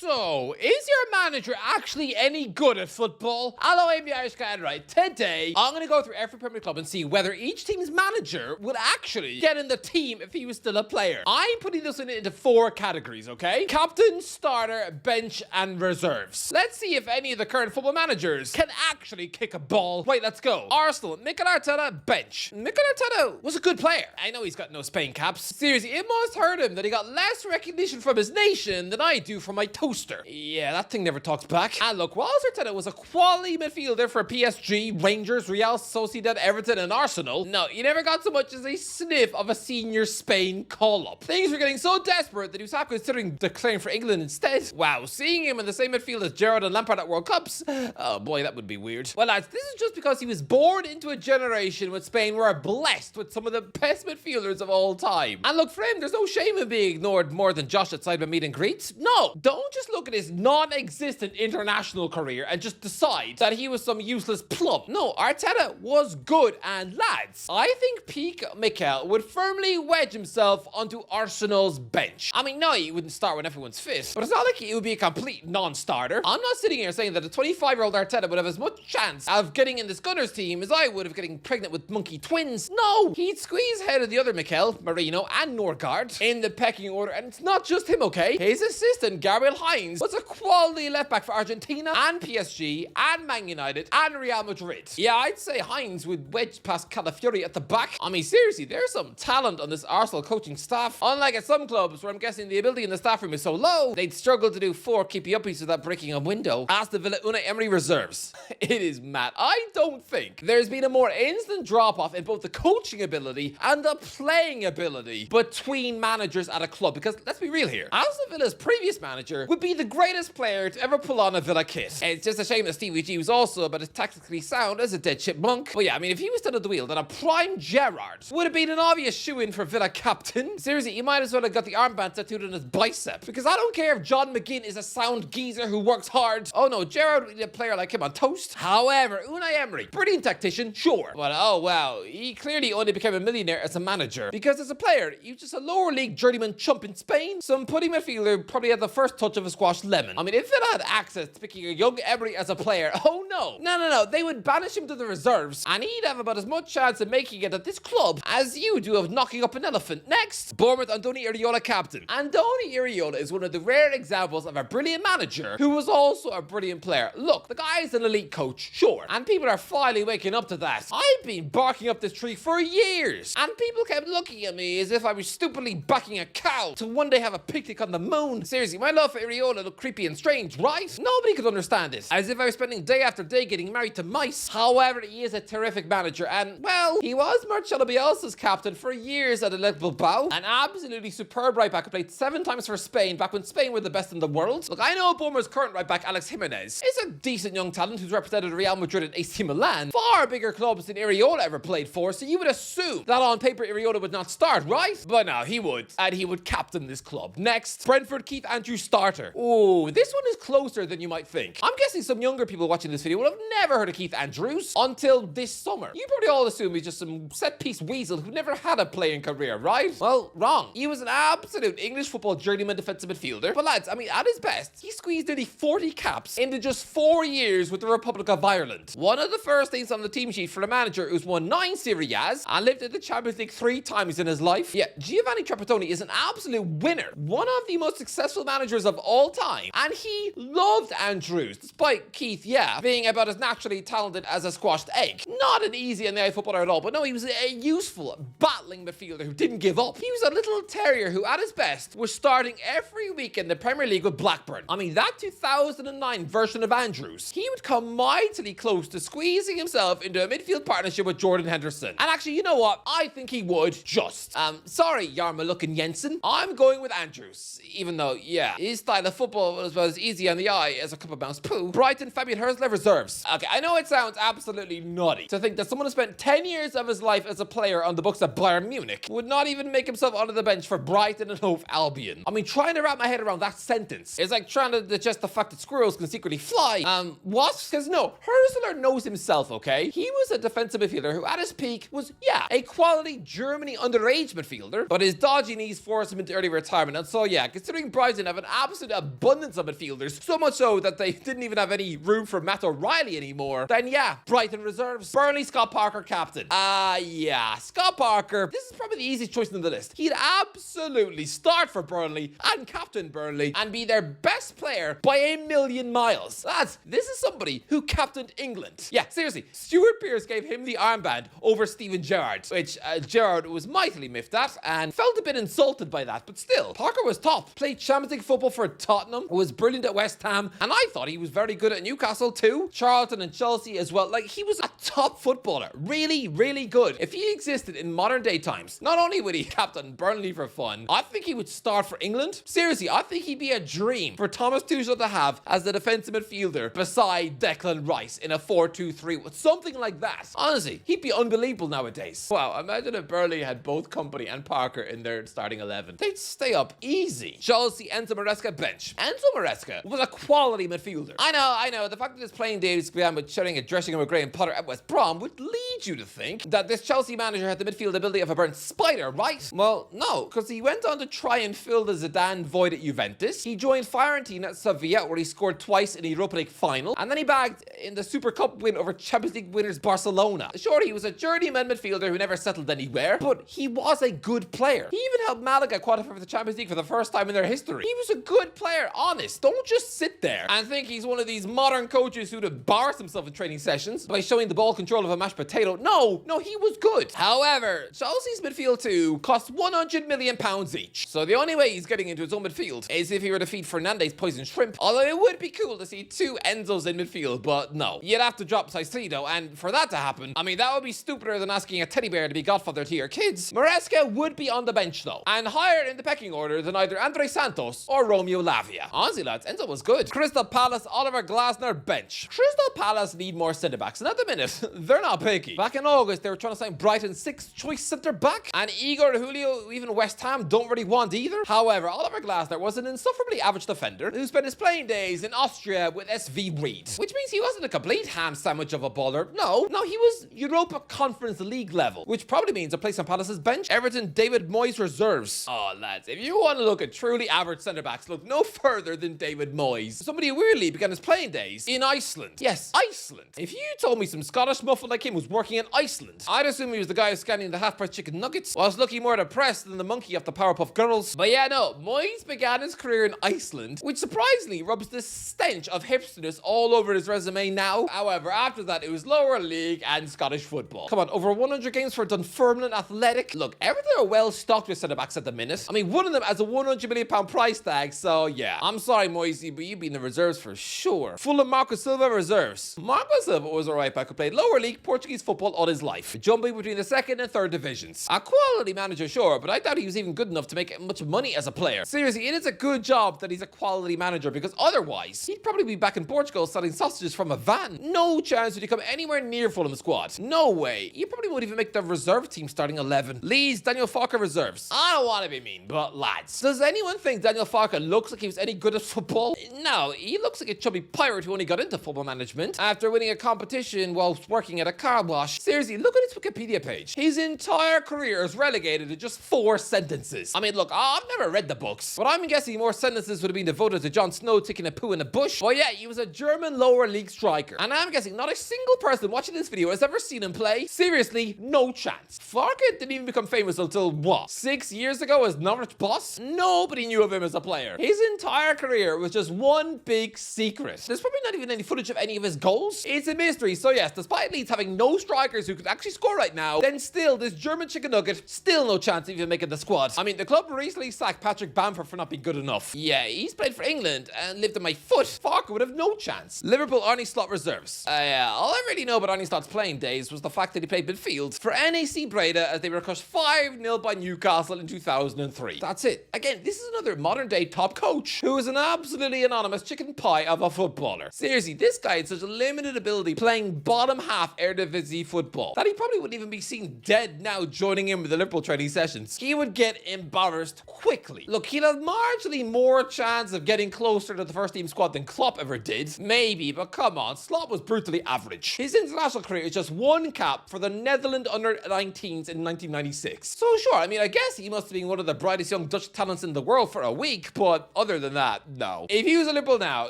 So, is your manager actually any good at football? Hello, I'm the Irish guy, right? Today, I'm going to go through every Premier Club and see whether each team's manager would actually get in the team if he was still a player. I'm putting this into 4 categories, okay? Captain, starter, bench, and reserves. Let's see if any of the current football managers can actually kick a ball. Right, let's go. Arsenal, Mikel Arteta, bench. Mikel Arteta was a good player. I know he's got no Spain caps. Seriously, it must hurt him that he got less recognition from his nation than I do from my toaster. Yeah, that thing never talks back. And look, whilst Arteta was a quality midfielder for PSG, Rangers, Real Sociedad, Everton, and Arsenal, no, he never got so much as a sniff of a senior Spain call-up. Things were getting so desperate that he was half considering declaring for England instead. Wow, seeing him in the same midfield as Gerrard and Lampard at World Cups, oh boy, that would be weird. Well, lads, this is just because he was born into a generation when Spain were blessed with some of the best midfielders of all time. And look, for him, there's no shame in being ignored more than Josh at Sidemen meet and greets. No, don't just look at his non-existent international career and just decide that he was some useless plum. No, Arteta was good, and lads, I think peak Mikel would firmly wedge himself onto Arsenal's bench. I mean, no, he wouldn't start when everyone's fit, but it's not like he would be a complete non-starter. I'm not sitting here saying that a 25-year-old Arteta would have as much chance of getting in this Gunners team as I would of getting pregnant with monkey twins. No, he'd squeeze ahead of the other Mikel, Marino, and Norgard in the pecking order, and it's not just him, okay? His assistant, Gabriel Heinz, was a quality left-back for Argentina and PSG and Man United and Real Madrid. Yeah, I'd say Heinz would wedge past Calafiori at the back. I mean, seriously, there's some talent on this Arsenal coaching staff. Unlike at some clubs where I'm guessing the ability in the staff room is so low, they'd struggle to do 4 keepy-uppies without breaking a window. Aston Villa Unai Emery reserves. It is mad. I don't think there's been a more instant drop-off in both the coaching ability and the playing ability between managers at a club, because let's be real here, Aston Villa's previous manager would be the greatest player to ever pull on a Villa kit. It's just a shame that Stevie G was also about as tactically sound as a dead chipmunk. But yeah, I mean, if he was still at the wheel, then a prime Gerrard would have been an obvious shoe-in for Villa captain. Seriously, you might as well have got the armband tattooed on his bicep, because I don't care if John McGinn is a sound geezer who works hard. Oh no, Gerrard would need a player like him on toast. However, Unai Emery, brilliant tactician, sure, but oh wow, he clearly only became a millionaire as a manager, because as a player, he was just a lower league journeyman chump in Spain. Some putty midfielder probably had the first touch of a squashed lemon. I mean, if Villa had access to picking a young Emery as a player, oh no, they would banish him to the reserves, and he'd have about as much chance of making it at this club as you do of knocking up an elephant. Next, Bournemouth Andoni Iraola captain. Andoni Iraola is one of the rare examples of a brilliant manager who was also a brilliant player. Look, the guy is an elite coach, sure, and people are finally waking up to that. I've been barking up this tree for years, and people kept looking at me as if I was stupidly backing a cow to one day have a picnic on the moon. Seriously, my love for Iraola looked creepy and strange, right? Nobody could understand it, as if I was spending day after day getting married to mice. However, he is a terrific manager, and well, he was Marcelo Bielsa's captain for years at Athletic Bilbao, an absolutely superb right back who played 7 times for Spain back when Spain were the best in the world. Look, I know Bournemouth's current right back, Alex Jimenez, is a decent young talent who's represented Real Madrid and AC Milan, far bigger clubs than Iraola ever played for, so you would assume that on paper Iraola would not start, right? But no, he would, and he would captain this club. Next, Brentford Keith Andrews starter. Oh, this one is closer than you might think. I'm guessing some younger people watching this video will have never heard of Keith Andrews until this summer. You probably all assume he's just some set-piece weasel who never had a playing career, right? Well, wrong. He was an absolute English football journeyman defensive midfielder. But lads, I mean, at his best, he squeezed nearly 40 caps into just 4 years with the Republic of Ireland. One of the first things on the team sheet for a manager who's won 9 Serie A's and lived in the Champions League 3 times in his life. Yeah, Giovanni Trapattoni is an absolute winner. One of the most successful managers of all time. And he loved Andrews, despite Keith, yeah, being about as naturally talented as a squashed egg. Not an easy in the eye footballer at all, but no, he was a useful, battling midfielder who didn't give up. He was a little terrier who, at his best, was starting every week in the Premier League with Blackburn. I mean, that 2009 version of Andrews, he would come mightily close to squeezing himself into a midfield partnership with Jordan Henderson. And actually, you know what? I think he would just. Sorry, Yarmulke Jensen. I'm going with Andrews. Even though, yeah, his style of football was about as easy on the eye as a cup of mouse poo. Brighton Fabian Hersler reserves. Okay, I know it sounds absolutely nutty to think that someone who spent 10 years of his life as a player on the books at Bayern Munich would not even make himself onto the bench for Brighton and Hove Albion. I mean, trying to wrap my head around that sentence is like trying to digest the fact that squirrels can secretly fly. What? Because no, Hersler knows himself, okay? He was a defensive midfielder who at his peak was, yeah, a quality Germany underage midfielder, but his dodgy knees forced him into early retirement. And so, yeah, considering Brighton have an absolute abundance of midfielders, so much so that they didn't even have any room for Matt O'Reilly anymore, then yeah, Brighton reserves. Burnley, Scott Parker, captain. Yeah, Scott Parker, this is probably the easiest choice on the list. He'd absolutely start for Burnley and captain Burnley and be their best player by a million miles. Lads, this is somebody who captained England. Yeah, seriously, Stuart Pearce gave him the armband over Steven Gerrard, which Gerrard was mightily miffed at and felt a bit insulted by that, but still, Parker was top. Played Champions League football for Tottenham, was brilliant at West Ham, and I thought he was very good at Newcastle too. Charlton and Chelsea as well. Like, he was a top footballer. Really, really good. If he existed in modern day times, not only would he captain Burnley for fun, I think he would start for England. Seriously, I think he'd be a dream for Thomas Tuchel to have as the defensive midfielder beside Declan Rice in a 4-2-3, with something like that. Honestly, he'd be unbelievable nowadays. Wow, imagine if Burnley had both Company and Parker in their starting 11. They'd stay up easy. Chelsea, Enzo Maresca, bench. Enzo Maresca was a quality midfielder. I know, the fact that his playing days began with sharing a dressing room with Graham Potter at West Brom would lead you to think that this Chelsea manager had the midfield ability of a burnt spider, right? Well, no, because he went on to try and fill the Zidane void at Juventus. He joined Fiorentina at Sevilla, where he scored twice in the Europa League final, and then he bagged in the Super Cup win over Champions League winners Barcelona. Sure, he was a journeyman midfielder who never settled anywhere, but he was a good player. He even helped Malaga qualify for the Champions League for the first time in their history. He was a good player, honest. Don't just sit there and think he's one of these modern coaches who'd embarrass himself in training sessions by showing the ball control of a mashed potato. No, he was good. However, Chelsea's midfield too cost £100 million each. So the only way he's getting into his own midfield is if he were to feed Fernandes poison shrimp. Although it would be cool to see two Enzos in midfield, but no. You'd have to drop Caicedo, and for that to happen, I mean, that would be stupider than asking a teddy bear to be godfather to your kids. Maresca would be on the bench though, and higher in the pecking order than either Andre Santos or Romeo Lavia. Honestly, lads, Enzo was good. Crystal Palace, Oliver Glasner, bench. Crystal Palace need more centre-backs, and at the minute, they're not picky. Back in August, they were trying to sign Brighton's sixth choice centre-back, and Igor Julio, even West Ham, don't really want either. However, Oliver Glasner was an insufferably average defender who spent his playing days in Austria with SV Ried, which means he wasn't a complete ham sandwich of a baller. No, he was Europa Conference League level, which probably means a place on Palace's bench. Everton, David Moyes reserves. Oh, lads, if you want to look at truly average centre-backs, look no further than David Moyes. Somebody who weirdly began his playing days in Iceland. Yes, Iceland. If you told me some Scottish muffin like him was working in Iceland, I'd assume he was the guy who's scanning the half-price chicken nuggets, whilst looking more depressed than the monkey off the Powerpuff Girls. But yeah, no, Moyes began his career in Iceland, which surprisingly rubs the stench of hipsterness all over his resume now. However, after that, it was lower league and Scottish football. Come on, over 100 games for Dunfermline Athletic. Look, Everton are well stocked with centre-backs at the minute. I mean, one of them has a £100 million price tag, so yeah. I'm sorry, Moisey, but you'd be in the reserves for sure. Fulham, Marco Silva, reserves. Marco Silva was a right back who played lower league Portuguese football all his life, jumping between the second and third divisions. A quality manager, sure, but I doubt he was even good enough to make much money as a player. Seriously, it is a good job that he's a quality manager, because otherwise, he'd probably be back in Portugal selling sausages from a van. No chance would he come anywhere near Fulham's squad. No way. He probably won't even make the reserve team starting 11. Leeds, Daniel Farke, reserves. I don't want to be mean, but lads, does anyone think Daniel Farke looks like he was any good at football? No, he looks like a chubby pirate who only got into football management after winning a competition whilst working at a car wash. Seriously, look at his Wikipedia page. His entire career is relegated to just 4 sentences. I mean, look, I've never read the books, but I'm guessing more sentences would have been devoted to Jon Snow taking a poo in a bush. But yeah, he was a German lower league striker, and I'm guessing not a single person watching this video has ever seen him play. Seriously, no chance. Farke didn't even become famous until what? 6 years ago as Norwich boss? Nobody knew of him as a player. His entire career was just one big secret. There's probably not even any footage of any of his goals. It's a mystery. So yes, despite Leeds having no strikers who could actually score right now, then still this German chicken nugget, still no chance of even making the squad. I mean, the club recently sacked Patrick Bamford for not being good enough. Yeah, he's played for England and lived on my foot. Farke would have no chance. Liverpool, Arne Slot reserves. Yeah, all I really know about Arne Slot's playing days was the fact that he played midfield for NAC Breda as they were crushed 5-0 by Newcastle in 2003. That's it. Again, this is another modern day top coach who is an absolutely anonymous chicken pie of a footballer. Seriously, this guy had such a limited ability playing bottom half Eredivisie football that he probably wouldn't even be seen dead now joining in with the Liverpool training sessions. He would get embarrassed quickly. Look, he'd have marginally more chance of of getting closer to the first team squad than Klopp ever did? Maybe, but come on, Slot was brutally average. His international career is just one cap for the Netherlands under-19s in 1996. So sure, I mean, I guess he must have been one of the brightest young Dutch talents in the world for a week, but other than that, no. If he was a Liverpool now,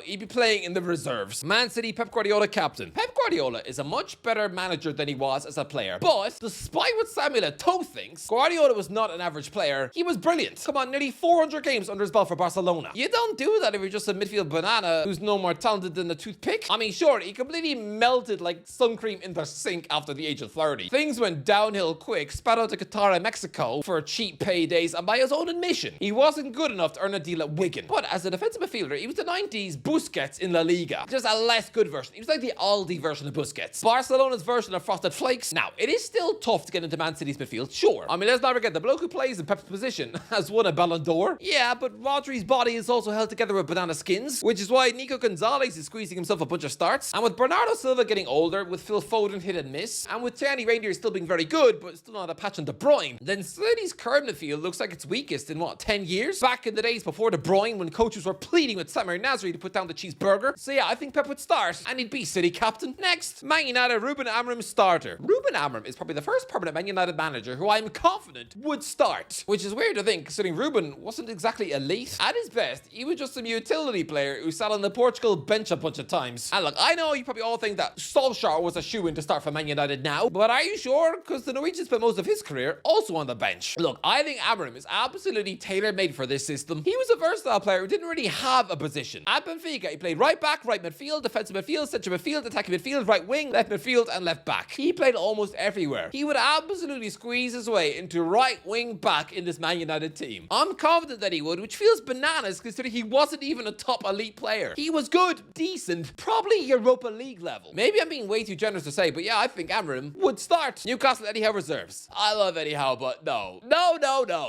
he'd be playing in the reserves. Man City, Pep Guardiola captain. Pep Guardiola is a much better manager than he was as a player, but despite what Samuel Eto'o thinks, Guardiola was not an average player. He was brilliant. Come on, nearly 400 games under his belt for Barcelona. You don't do that if you're just a midfield banana who's no more talented than a toothpick. I mean, sure, he completely melted like sun cream in the sink after the age of 30. Things went downhill quick, spat out to Qatar and Mexico for cheap paydays, and by his own admission, he wasn't good enough to earn a deal at Wigan. But as a defensive midfielder, he was the 90s Busquets in La Liga. Just a less good version. He was like the Aldi version of Busquets. Barcelona's version of Frosted Flakes. Now, it is still tough to get into Man City's midfield, sure. I mean, let's not forget, the bloke who plays in Pep's position has won a Ballon d'Or. Yeah, but Rodri's body is also held together with banana skins, which is why Nico Gonzalez is squeezing himself a bunch of starts. And with Bernardo Silva getting older, with Phil Foden hit and miss, and with Tierney Reindeer still being very good, but still not a patch on De Bruyne, then City's current midfield looks like its weakest in, 10 years? Back in the days before De Bruyne, when coaches were pleading with Samir Nasri to put down the cheeseburger. So yeah, I think Pep would start, and he'd be City captain. Next, Man United Ruben Amorim starter. Ruben Amorim is probably the first permanent Man United manager who I'm confident would start, which is weird to think, considering Ruben wasn't exactly elite. At his best, he was just some utility player who sat on the Portugal bench a bunch of times. And look, I know you probably all think that Solskjaer was a shoo-in to start for Man United now, but are you sure? Because the Norwegian spent most of his career also on the bench. Look, I think Amorim is absolutely tailor-made for this system. He was a versatile player who didn't really have a position. At Benfica, he played right back, right midfield, defensive midfield, central midfield, attacking midfield, right wing, left midfield, and left back. He played almost everywhere. He would absolutely squeeze his way into right wing back in this Man United team. I'm confident that he would, which feels bananas considering he wasn't even a top elite player. He was good, decent, probably Europa League level. Maybe I'm being way too generous to say, but yeah, I think Amorim would start. Newcastle Eddie Howe reserves. I love Eddie Howe, but no. No.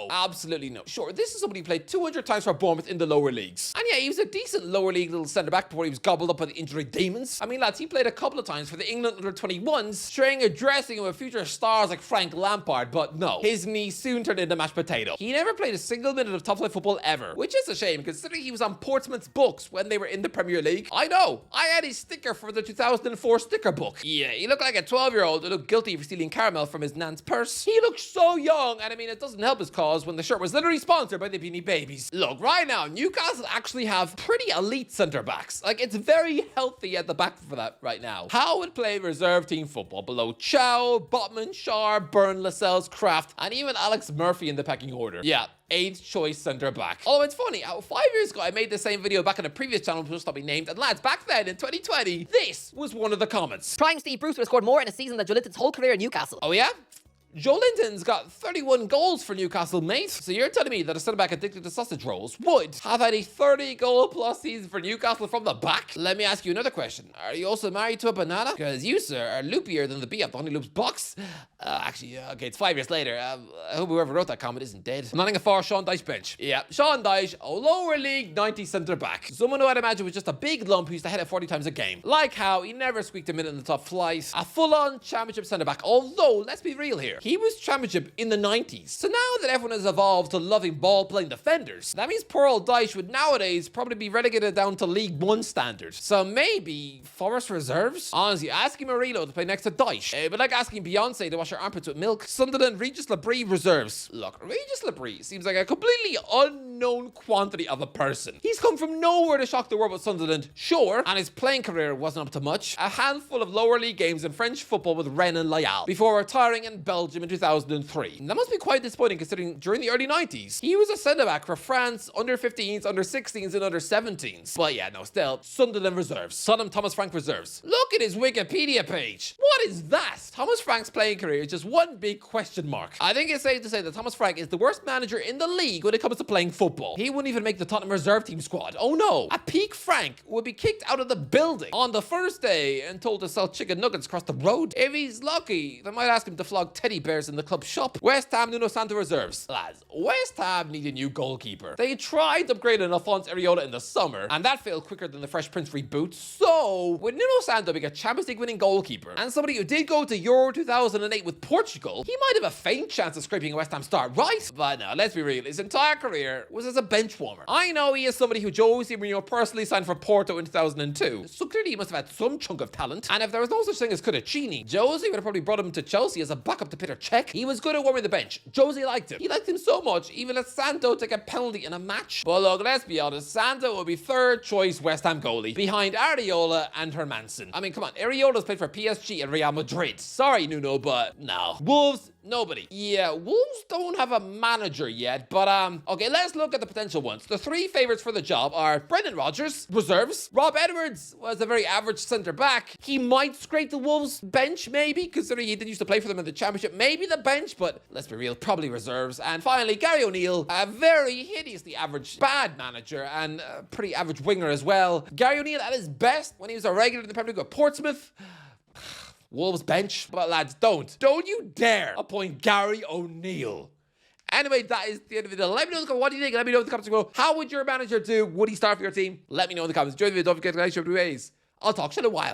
Absolutely no. Sure, this is somebody who played 200 times for Bournemouth in the lower leagues. And yeah, he was a decent lower league little centre-back before he was gobbled up by the injury demons. I mean, lads, he played a couple of times for the England under-21s, sharing a dressing with future stars like Frank Lampard, but no. His knee soon turned into mashed potato. He never played a single minute of top-flight football ever, which is a shame considering he was on Portsmouth's books when they were in the Premier League. I know. I had his sticker for the 2004 sticker book. Yeah, he looked like a 12-year-old who looked guilty for stealing caramel from his nan's purse. He looked so young, and I mean, it doesn't help his cause when the shirt was literally sponsored by the Beanie Babies. Look, right now, Newcastle actually have pretty elite centre-backs. Like, it's very healthy at the back for that right now. Howe would play reserve team football below Chow, Botman, Shar, Byrne, Lascelles, Kraft, and even Alex Murphy in the pecking order. Yeah. 8th choice centre back. Although it's funny, 5 years ago I made the same video back on a previous channel which will not be named, and lads, back then in 2020, this was one of the comments. Prime Steve Bruce would have scored more in a season than Joe Linton's whole career in Newcastle. Oh yeah? Joe Linton's got 31 goals for Newcastle, mate. So you're telling me that a centre-back addicted to sausage rolls would have had a 30-goal-plus season for Newcastle from the back? Let me ask you another question. Are you also married to a banana? Because you, sir, are loopier than the bee at Donny Loop's box. Okay, it's 5 years later. I hope whoever wrote that comment isn't dead. I'm nodding a far Sean Dyche bench. Yeah, Sean Dyche, a lower league 90 centre-back. Someone who I'd imagine was just a big lump who used to head it 40 times a game. Like how he never squeaked a minute in the top flight. A full-on championship centre-back. Although, let's be real here. He was championship in the 90s. So now that everyone has evolved to loving ball-playing defenders, that means poor old Dyche would nowadays probably be relegated down to League 1 standard. So maybe Forest reserves? Honestly, asking Murillo to play next to Dyche, but like asking Beyonce to wash her armpits with milk. Sunderland Regis Labrie reserves. Look, Regis Labrie seems like a completely unknown quantity of a person. He's come from nowhere to shock the world with Sunderland, sure, and his playing career wasn't up to much. A handful of lower league games in French football with Rennes and Loyal, before retiring in Belgium in 2003. That must be quite disappointing considering during the early 90s, he was a centre-back for France, under 15s, under 16s, and under 17s. But yeah, no, still, Sunderland reserves. Tottenham Thomas Frank reserves. Look at his Wikipedia page. What is that? Thomas Frank's playing career is just one big question mark. I think it's safe to say that Thomas Frank is the worst manager in the league when it comes to playing football. He wouldn't even make the Tottenham reserve team squad. Oh no. A peak Frank would be kicked out of the building on the first day and told to sell chicken nuggets across the road. If he's lucky, they might ask him to flog Teddy bears in the club shop. West Ham, Nuno Santo reserves. Lads, West Ham need a new goalkeeper. They tried upgrading Alphonse Areola in the summer, and that failed quicker than the Fresh Prince reboot. So, with Nuno Santo being a Champions League winning goalkeeper, and somebody who did go to Euro 2008 with Portugal, he might have a faint chance of scraping a West Ham start, right? But no, let's be real, his entire career was as a bench warmer. I know he is somebody who Jose Mourinho personally signed for Porto in 2002, so clearly he must have had some chunk of talent, and if there was no such thing as Cudicini, Jose would have probably brought him to Chelsea as a backup to Peter Cech. He was good at warming the bench. Jose liked him. He liked him so much, even let Santo take a penalty in a match. But look, let's be honest, Santo will be third choice West Ham goalie, behind Areola and Hermansen. I mean, come on, Areola's played for PSG and Real Madrid. Sorry, Nuno, but no. Wolves, nobody. Yeah, Wolves don't have a manager yet, but okay, let's look at the potential ones. The three favourites for the job are Brendan Rodgers, reserves. Rob Edwards was a very average centre-back. He might scrape the Wolves bench, maybe, considering he didn't used to play for them in the Championship. Maybe the bench, but let's be real, probably reserves. And finally, Gary O'Neill, a very hideously average bad manager and a pretty average winger as well. Gary O'Neill at his best when he was a regular in the Premier League with Portsmouth. Wolves bench. But lads, don't you dare appoint Gary O'Neill. Anyway, that is the end of the video. Let me know in the comments what do you think. Let me know in the comments below. How would your manager do? Would he start for your team? Let me know in the comments. Enjoy the video. Don't forget to like, share, ways. I'll talk to you in a while.